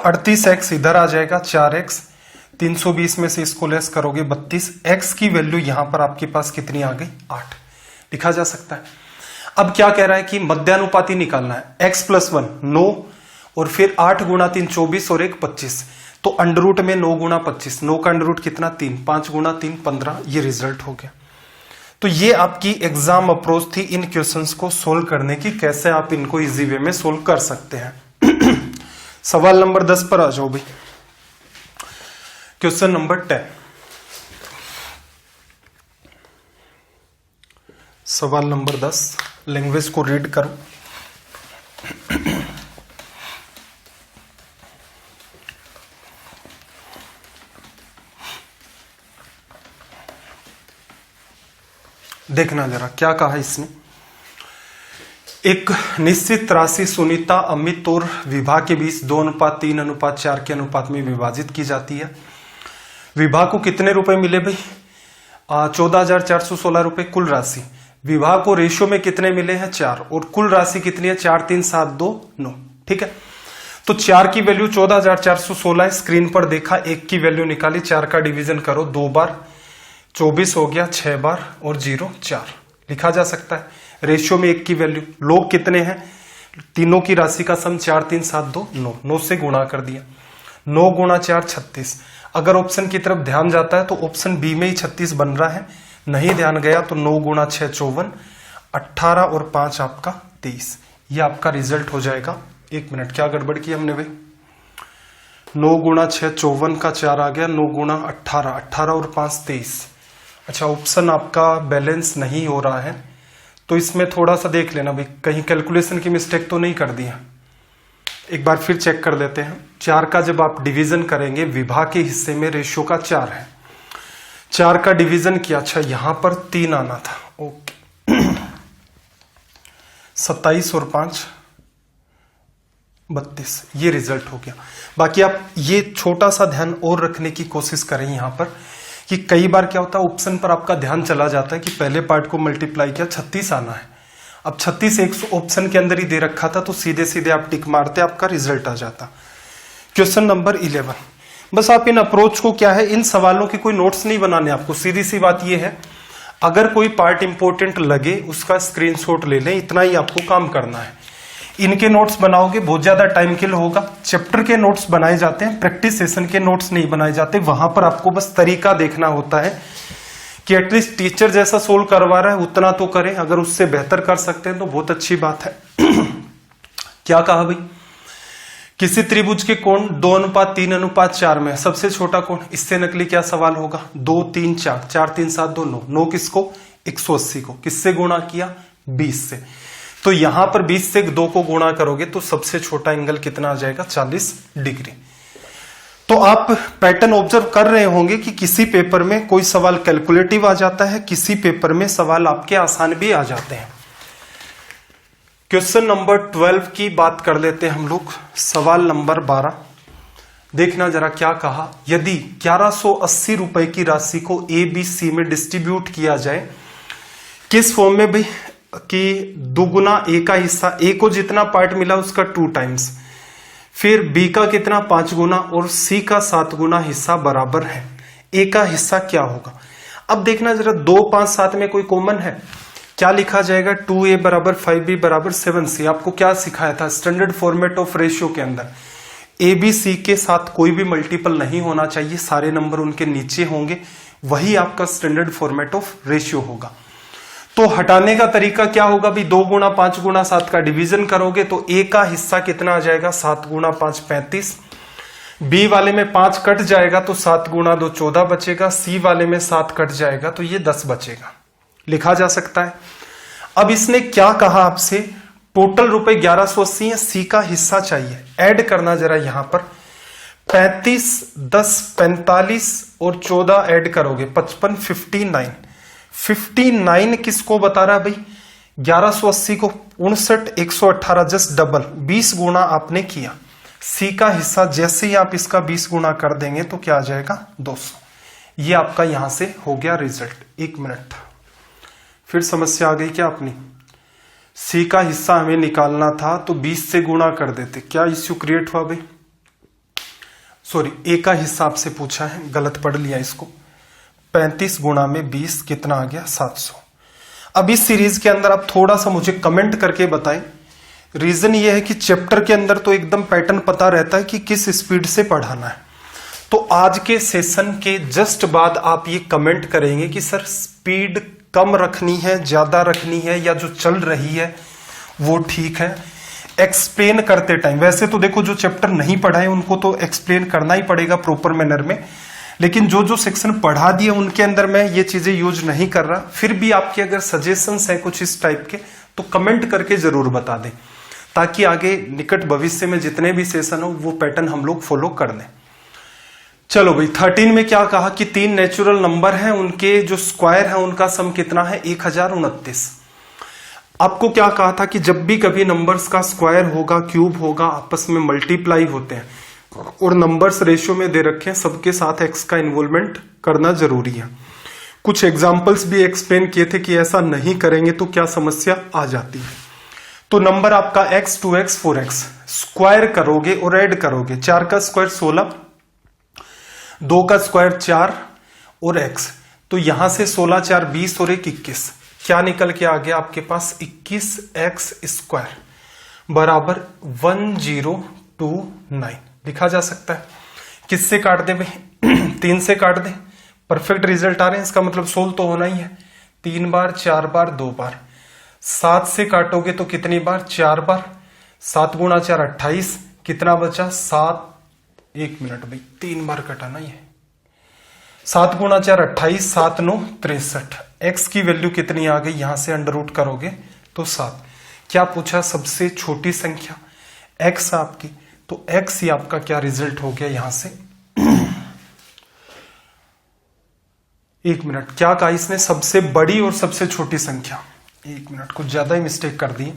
38x इधर आ जाएगा, 4x, 320 में से इसको लेस करोगे 32, x की वैल्यू यहां पर आपके पास कितनी आ गई, 8 लिखा जा सकता है। अब क्या कह रहा है कि मध्यानुपाती निकालना है, x + 1 9 और फिर 8 गुणा 3 24 और 1 25, तो अंडर रूट में 9 गुणा 25, 9 का अंडर रूट कितना 3, 5 गुणा 3 15, ये रिजल्ट हो गया। तो ये आपकी एग्जाम अप्रोच थी इन क्वेश्चंस को सोल्व करने की, कैसे आप इनको इजी वे में सोल्व कर सकते हैं। सवाल नंबर 10 पर आ जाओ भाई। क्वेश्चन नंबर 10, सवाल नंबर 10, लैंग्वेज को रीड करो। देखना जरा क्या कहा इसने। एक निश्चित राशि सुनीता, अमित और विभा के बीच 2:3:4 के अनुपात में विभाजित की जाती है। विभा को कितने रुपए मिले भाई, 14,416 रुपए कुल राशि। विभा को रेशियो में कितने मिले हैं, 4, और कुल राशि कितनी है, 4 3 7 2 9। ठीक है, तो 4 की वैल्यू 14,416 है, स्क्रीन पर देखा, 1 की वैल्यू निकाली, 4 का डिवीजन करो 2 बार, 24 हो गया, 6 बार और 0 4 लिखा जा सकता है। रेशियो में 1 की वैल्यू, लोग कितने हैं, तीनों की राशि का सम 4 3 7 2 9, 9 से गुणा कर दिया, 9 गुणा 4 36। अगर ऑप्शन की तरफ ध्यान जाता है तो ऑप्शन बी में ही 36 बन रहा है, नहीं ध्यान गया तो 9 गुणा 6 54, 18 और 5 आपका 23, ये आपका रिजल्ट हो जाएगा। 1 मिनट, क्या गड़बड़ की हमने भाई, 9 गुणा 6 54 का 4 आ गया, 9 गुणा 18, 18 और 5 23। अच्छा, ऑप्शन आपका बैलेंस नहीं हो रहा है, तो इसमें थोड़ा सा देख लेना भाई, कहीं कैलकुलेशन की मिस्टेक तो नहीं कर दी है। एक बार फिर चेक कर लेते हैं। 4 का जब आप डिवीजन करेंगे, विभा के हिस्से में रेशियो का 4 है, 4 का डिवीजन किया, अच्छा यहां पर 3 आना था, ओके 27 और 5 32, ये रिजल्ट हो गया। बाकी आप ये छोटा सा ध्यान और रखने की कोशिश करें यहां पर कि कई बार क्या होता है, ऑप्शन पर आपका ध्यान चला जाता है कि पहले पार्ट को मल्टीप्लाई किया, 36 आना है, अब 36 एक ऑप्शन के अंदर ही दे रखा था, तो सीधे सीधे आप टिक मारते, आपका रिजल्ट आ जाता। क्वेश्चन नंबर 11, बस आप इन अप्रोच को क्या है, इन सवालों के कोई नोट्स नहीं बनाने आपको, सीधी सी बात ये है, अगर कोई पार्ट इंपॉर्टेंट लगे उसका स्क्रीनशॉट ले लें, इतना ही आपको काम करना है। इनके नोट्स बनाओगे बहुत ज्यादा टाइम किल होगा। चैप्टर के नोट्स बनाए जाते हैं, प्रैक्टिस सेशन के नोट्स नहीं बनाए जाते, वहां पर आपको बस तरीका देखना होता है कि एटलीस्ट टीचर जैसा सोल्व करवा रहा है उतना तो करें, अगर उससे बेहतर कर सकते हैं तो बहुत अच्छी बात है। क्या कहा भाई, किसी त्रिभुज के कोण 2:3:4 में सबसे छोटा कोण, इससे नकली क्या सवाल होगा, 2 3 4, 4 3 7 2 9, 9 किसको, 180 को, किससे गुणा किया, 20 से, तो यहां पर 20 से 2 को गुणा करोगे तो सबसे छोटा एंगल कितना आ जाएगा, 40 डिग्री। तो आप पैटर्न ऑब्जर्व कर रहे होंगे कि किसी पेपर में कोई सवाल कैलकुलेटिव आ जाता है, किसी पेपर में सवाल आपके आसान भी आ जाते हैं। क्वेश्चन नंबर 12 की बात कर लेते हैं हम लोग। सवाल नंबर 12, देखना जरा क्या कहा, यदि 1180 रुपए की राशि को ए बी सी में डिस्ट्रीब्यूट किया जाए, किस फॉर्म में भाई, कि दुगुना ए का हिस्सा, ए को जितना पार्ट मिला उसका 2 टाइम्स, फिर बी का कितना 5 गुना और सी का 7 गुना हिस्सा बराबर है, ए का हिस्सा क्या होगा। अब देखना जरा 2 5 7 में कोई कॉमन है, क्या लिखा जाएगा, 2a बराबर 5b बराबर 7c। आपको क्या सिखाया था स्टैंडर्ड फॉर्मेट ऑफ रेशियो के अंदर, ए बी सी के साथ कोई भी मल्टीपल नहीं होना चाहिए, सारे नंबर उनके नीचे होंगे, वही आपका स्टैंडर्ड फॉर्मेट ऑफ रेशियो होगा। तो हटाने का तरीका क्या होगा भी, 2 गुना 5 गुना 7 का डिवीजन करोगे तो ए का हिस्सा कितना आ जाएगा, 7 गुना 5 35, बी वाले में 5 कट जाएगा तो 7 गुना 2 14 बचेगा, सी वाले में 7 कट जाएगा तो ये 10 बचेगा, लिखा जा सकता है। अब इसने क्या कहा आपसे, टोटल रुपए 1180 है, सी का हिस्सा चाहिए, ऐड करना जरा यहां पर 35 10 45 और 14 ऐड करोगे 55 59, 59 किसको बता रहा है भाई, 1180 को 59 118 जस्ट डबल 20 गुना आपने किया, सी का हिस्सा जैसे ही आप इसका 20 गुना कर देंगे तो क्या आ जाएगा 200। ये आपका यहां से हो गया रिजल्ट। 1 मिनट, फिर समस्या आ गई क्या अपनी, सी का हिस्सा हमें निकालना था तो 20 से गुणा कर देते, क्या इश्यू क्रिएट हुआ भाई, सॉरी ए का हिस्सा आपसे पूछा है, गलत पढ़ लिया इसको, 35 गुणा में 20 कितना आ गया 700। अब इस सीरीज के अंदर आप थोड़ा सा मुझे कमेंट करके बताएं, रीजन ये है कि चैप्टर के अंदर तो एकदम पैटर्न पता रहता है कि किस स्पीड से पढ़ाना है, तो आज के सेशन के जस्ट बाद आप ये कमेंट करेंगे कि सर स्पीड कम रखनी है, ज्यादा रखनी है, या जो चल रही है वो ठीक है। एक्सप्लेन करते टाइम, वैसे तो देखो जो चैप्टर नहीं पढ़ा है उनको तो एक्सप्लेन करना ही पड़ेगा प्रॉपर मैनर में, लेकिन जो जो सेक्शन पढ़ा दिए उनके अंदर मैं ये चीजें यूज नहीं कर रहा। फिर भी आपके अगर सजेशंस हैं कुछ इस टाइप के तो कमेंट करके जरूर बता दें, ताकि आगे निकट भविष्य में जितने भी सेशन हो वो पैटर्न हम लोग फॉलो कर लें। चलो भाई 13 में क्या कहा कि 3 नेचुरल नंबर हैं, उनके जो स्क्वायर है उनका सम कितना है 1029। आपको क्या कहा था कि जब भी कभी नंबर्स का स्क्वायर होगा, क्यूब होगा, आपस में मल्टीप्लाई होते हैं और नंबर्स रेशियो में दे रखे हैं, सबके साथ एक्स का इन्वॉल्वमेंट करना जरूरी है। कुछ एग्जाम्पल्स भी एक्सप्लेन किए थे कि ऐसा नहीं करेंगे तो क्या समस्या आ जाती है। तो नंबर आपका x 2x 4x स्क्वायर करोगे और ऐड करोगे, 4 का स्क्वायर 16, 2 का स्क्वायर 4 और x, तो यहां से 16 4 20 और 1 21, क्या निकल के आ गया आपके पास 21x स्क्वायर बराबर 1029 लिखा जा सकता है। किससे काट दे भाई 3 से काट दे, परफेक्ट रिजल्ट आ रहे हैं, इसका मतलब सोल्व तो होना ही है। 3 बार 4 बार 2 बार, 7 से काटोगे तो कितनी बार 4 बार, 7 गुणा 4 28, कितना बचा 7, 1 मिनट भाई 3 बार कटाना ये, 7 गुणा 4 28, 7 9 63, एक्स की वैल्यू कितनी आ गई, यहां से अंडर रूट करोगे तो 7। क्या पूछा सबसे छोटी संख्या एक्स आपकी, तो एक्स ही आपका क्या रिजल्ट हो गया यहां से 1 मिनट, क्या कहा इसने सबसे बड़ी और सबसे छोटी संख्या, 1 मिनट कुछ ज्यादा ही मिस्टेक कर दी।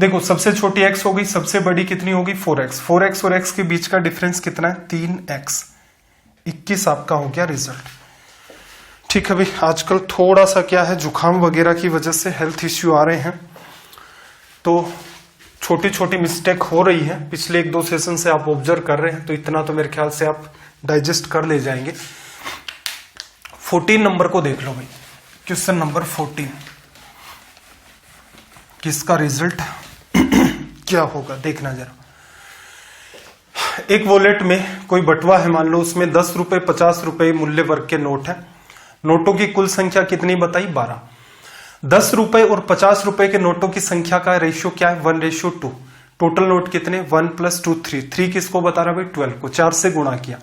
देखो सबसे छोटी x हो गई, सबसे बड़ी कितनी होगी 4x, 4x और x के बीच का डिफरेंस कितना है 3x, 21 आपका हो गया रिजल्ट। ठीक है भाई, आजकल थोड़ा सा क्या है जुकाम वगैरह की वजह से हेल्थ इश्यू आ रहे हैं, तो छोटी छोटी मिस्टेक हो रही है, पिछले 1-2 सेशन से आप ऑब्जर्व कर रहे हैं, तो इतना तो मेरे ख्याल से आप डाइजेस्ट कर ले जाएंगे। 14 नंबर को देख लो भाई, क्वेश्चन नंबर 14, किसका रिजल्ट क्या होगा देखना जरा। एक वॉलेट में कोई बटुआ है, मान लो उसमें 10 रुपए 50 रुपए मूल्य वर्ग के नोट है, नोटों की कुल संख्या कितनी बताई 12। 10 रुपए और 50 रुपए के नोटों की संख्या का रेशियो क्या है 1:2। टोटल नोट कितने 1 + 2 3, 3 किसको बता रहा भाई 12 को 4 से गुणा किया,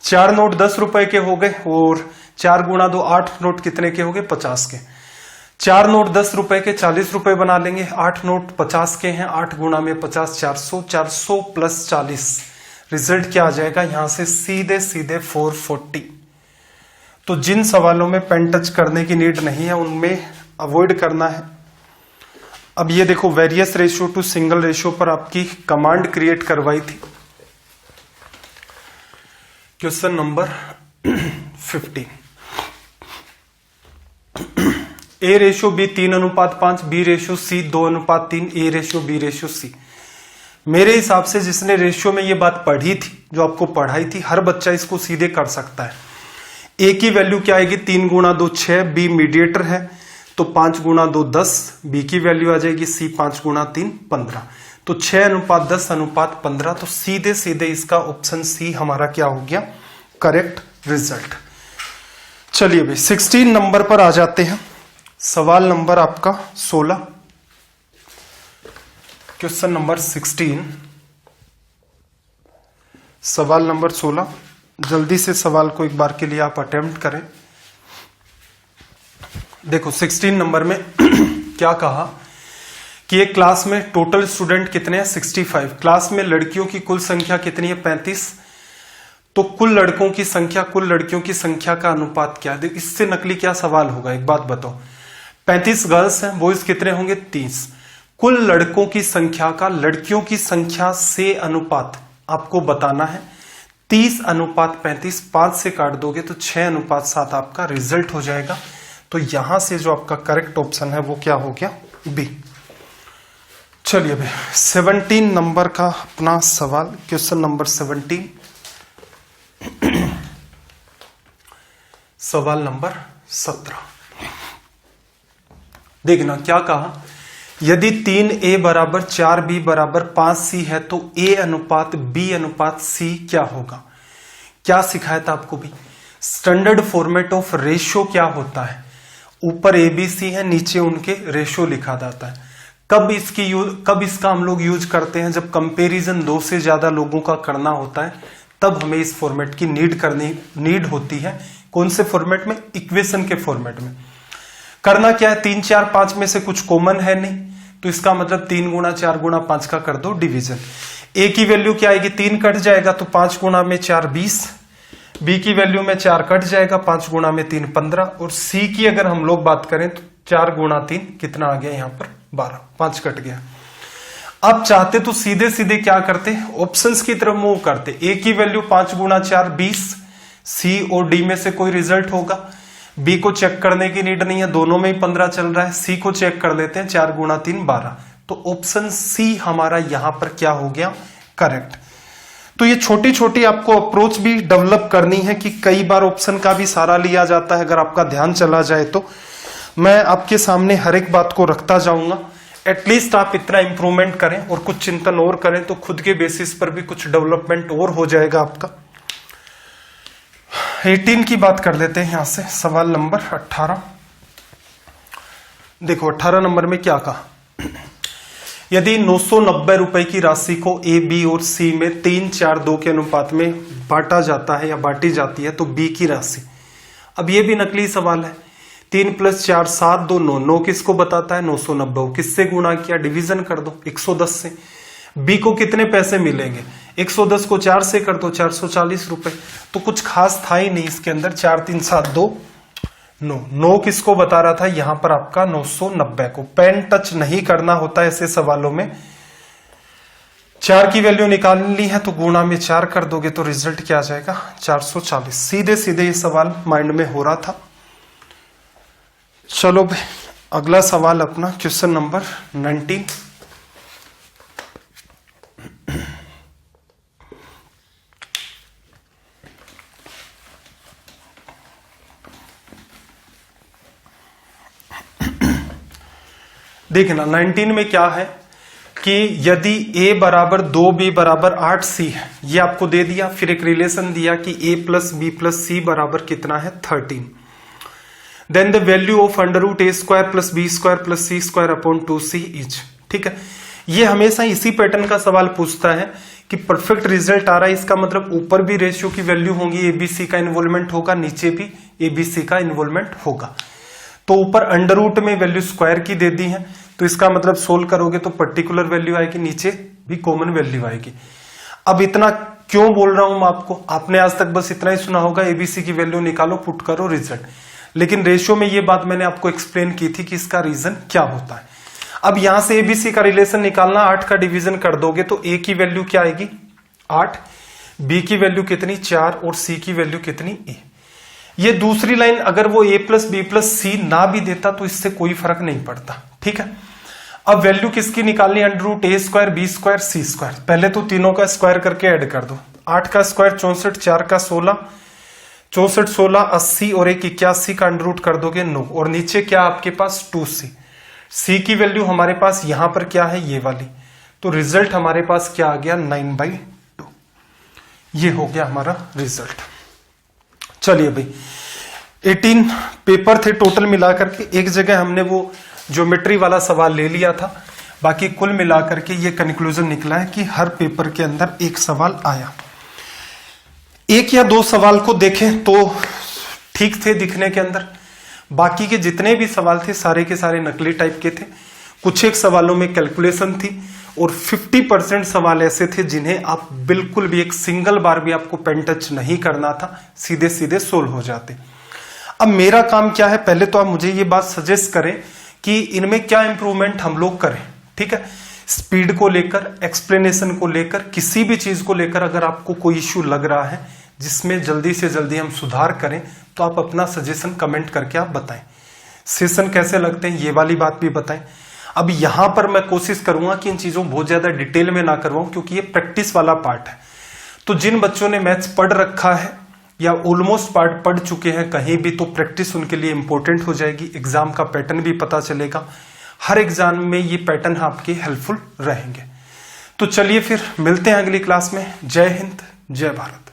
4 नोट 10 रुपए के हो गए और 4 गुणा 2 8 नोट कितने के हो गए 50 के, 4 नोट 10 रुपए के 40 रुपए बना लेंगे, 8 नोट 50 के हैं, 8 गुणा में 50 400, 400 + 40, रिजल्ट क्या आ जाएगा यहां से सीधे सीधे 440। तो जिन सवालों में पेन टच करने की नीड नहीं है उनमें अवॉइड करना है। अब ये देखो various ratio two single ratio पर आपकी कमांड क्रिएट करवाई थी, question number 15। A/B 3:5, B/C 2:3, A/B/C। मेरे हिसाब से जिसने रेशियो में ये बात पढ़ी थी, जो आपको पढ़ाई थी, हर बच्चा इसको सीधे कर सकता है। A की वैल्यू क्या आएगी? 3 गुणा 2 6, B मीडिएटर है तो 5 गुणा 2 10, B की वैल्यू आ जाएगी C 5 गुणा 3 15, तो 6:10:15, तो सीधे सीधे इसका ऑप्शन C हमारा क्या हो गया? Correct result. चलिए भाई 16 नंबर पर आ जाते हैं। सवाल नंबर आपका 16, क्वेश्चन नंबर 16, सवाल नंबर 16। जल्दी से सवाल को एक बार के लिए आप अटेम्प्ट करें। देखो 16 नंबर में क्या कहा कि एक क्लास में टोटल स्टूडेंट कितने हैं? 65। क्लास में लड़कियों की कुल संख्या कितनी है? 35। तो कुल लड़कों की संख्या कुल लड़कियों की संख्या का अनुपात क्या है? इससे नकली क्या सवाल होगा, एक बात बताओ। 35 गर्ल्स हैं, बॉयज कितने होंगे? 30। कुल लड़कों की संख्या का लड़कियों की संख्या से अनुपात आपको बताना है। 30:35, 5 से काट दोगे तो 6:7 आपका रिजल्ट हो जाएगा। तो यहां से जो आपका करेक्ट ऑप्शन है वो क्या हो गया? बी। चलिए भाई 17 नंबर का अपना सवाल, क्वेश्चन नंबर 17, सवाल नंबर 17। देखना क्या कहा, यदि 3A = 4B = 5C है तो A/B/C क्या होगा? क्या सिखाया था आपको भी? स्टैंडर्ड फॉर्मेट ऑफ रेशियो क्या होता है? ऊपर ABC है, नीचे उनके रेशियो लिखा जाता है। कब इसका हम लोग यूज करते हैं? जब कंपैरिजन 2 से ज्यादा लोगों का करना होता है, तब हमें इस फॉर्मेट की नीड होती है। कौन से फॉर्मेट में? इक्वेशन के फॉर्मेट में। करना क्या है? 3 4 5 में से कुछ कॉमन है नहीं, तो इसका मतलब 3 गुणा 4 गुणा 5 का कर दो डिवीजन। A की वैल्यू क्या आएगी? 3 कट जाएगा तो 5 गुणा में 4 20। B की वैल्यू में 4 कट जाएगा, 5 गुणा में 3 15। और C की अगर हम लोग बात करें तो 4 गुणा 3 कितना आ गया यहाँ पर? 12। 5 कट गया। अब चाहते तो सीधे सीधे क्या करते? ऑप्शंस की तरफ मूव करते। A की वैल्यू 5 गुणा 4 20, C और D में से कोई रिजल्ट होगा। B को चेक करने की नीड नहीं है, दोनों में ही 15 चल रहा है। C को चेक कर लेते हैं, 4 गुणा 3 12। तो ऑप्शन C हमारा यहां पर क्या हो गया? करेक्ट। तो ये छोटी छोटी आपको अप्रोच भी डेवलप करनी है कि कई बार ऑप्शन का भी सहारा लिया जाता है। अगर आपका ध्यान चला जाए तो मैं आपके सामने हर एक बात को रखता जाऊंगा। एटलीस्ट आप इतना इंप्रूवमेंट करें और कुछ चिंतन और करें तो खुद के बेसिस पर भी कुछ डेवलपमेंट और हो जाएगा आपका। 18 की बात कर लेते हैं यहां से, सवाल नंबर 18। देखो 18 नंबर में क्या कहा, यदि 990 रुपए की राशि को A, B और C में 3 4 2 के अनुपात में बांटा जाता है या बांटी जाती है तो B की राशि। अब ये भी नकली सवाल है। 3 + 4 7 2 9, 9 किसको बताता है? 990। किससे गुणा किया? डिवीजन कर दो 110 से। B को कितने पैसे मिलेंगे? 110 को 4 से कर दो, 440 रुपए। तो कुछ खास था ही नहीं इसके अंदर। 4 3 7 2 9। 9 किसको बता रहा था? यहां पर आपका 990 को। पेन टच नहीं करना होता ऐसे सवालों में। 4 की वैल्यू निकालनी है तो गुणा में 4 कर दोगे तो रिजल्ट क्या आ जाएगा? 440। सीधे सीधे ये सवाल माइंड में हो रहा था। चलो भाई अगला सवाल अपना क्वेश्चन नंबर 19। देखना 19 में क्या है कि यदि A = 2 B = 8 C है, ये आपको दे दिया। फिर एक रिलेशन दिया कि A + B + C बराबर कितना है? 13। Then the value of √A² + B² + C² upon 2C is. ठीक है, ये हमेशा इसी पैटर्न का सवाल पूछता है कि परफेक्ट रिजल्ट आ रहा है, इसका मतलब ऊपर भी रेशियो की वैल्यू होगी, ABC का इन्वॉल्वमेंट होगा, नीचे भी ABC का इन्वॉल्वमेंट होगा। तो ऊपर √ में वैल्यू स्क्वायर की दे दी है, तो इसका मतलब सोल्व करोगे तो पर्टिकुलर वैल्यू आएगी, नीचे भी कॉमन वैल्यू आएगी। अब इतना क्यों बोल रहा हूं मैं आपको? आपने आज तक बस इतना ही सुना होगा, ABC की वैल्यू निकालो, पुट करो, रिजल्ट। लेकिन रेशियो में ये बात मैंने आपको एक्सप्लेन की थी कि इसका रीजन क्या होता है। अब यहां से ABC का रिलेशन निकालना, 8 का डिवीजन कर दोगे तो A की वैल्यू क्या आएगी? 8। बी की वैल्यू कितनी 4 और सी की वैल्यू कितनी ए। ये दूसरी लाइन अगर वो a प्लस बी प्लस सी ना भी देता तो इससे कोई फर्क नहीं पड़ता, ठीक है। अब वैल्यू किसकी निकालनी, √a² b² c²। पहले तो तीनों का स्क्वायर करके ऐड कर दो। 8 का स्क्वायर 64, 4 का 16, 64 16 80 और 1 81 का √ कर दोगे 9 और नीचे क्या आपके पास 2c। c की वैल्यू हमारे पास यहां पर क्या है ये वाली, तो रिजल्ट हमारे पास क्या आ गया 9/2। ये हो गया हमारा रिजल्ट। चलिए भाई 18 पेपर थे टोटल मिलाकर के, एक जगह हमने वो ज्योमेट्री वाला सवाल ले लिया था, बाकी कुल मिलाकर के ये कंक्लूजन निकला है कि हर पेपर के अंदर एक सवाल आया। एक या दो सवाल को देखें तो ठीक थे दिखने के अंदर, बाकी के जितने भी सवाल थे सारे के सारे नकली टाइप के थे। कुछ एक सवालों में कैलकुलेशन थी और 50% सवाल ऐसे थे जिन्हें आप बिल्कुल भी एक सिंगल बार भी आपको पेन टच नहीं करना था, सीधे सीधे सोल्व हो जाते। अब मेरा काम क्या है, पहले तो आप मुझे ये बात सजेस्ट करें कि इनमें क्या इंप्रूवमेंट हम लोग करें, ठीक है। स्पीड को लेकर, एक्सप्लेनेशन को लेकर, किसी भी चीज को लेकर अगर आपको कोई इश्यू लग रहा है जिसमें जल्दी से जल्दी हम सुधार करें तो आप अपना सजेशन कमेंट करके आप बताएं। सेशन कैसे लगते हैं ये वाली बात भी बताएं। अब यहां पर मैं कोशिश करूंगा कि इन चीजों बहुत ज्यादा डिटेल में ना करवाऊं क्योंकि ये प्रैक्टिस वाला पार्ट है। तो जिन बच्चों ने मैथ्स पढ़ रखा है या ऑलमोस्ट पार्ट पढ़ चुके हैं कहीं भी, तो प्रैक्टिस उनके लिए इंपॉर्टेंट हो जाएगी। एग्जाम का पैटर्न भी पता चलेगा, हर एग्जाम में ये पैटर्न आपके हेल्पफुल रहेंगे। तो चलिए फिर मिलते हैं अगली क्लास में। जय हिंद, जय भारत।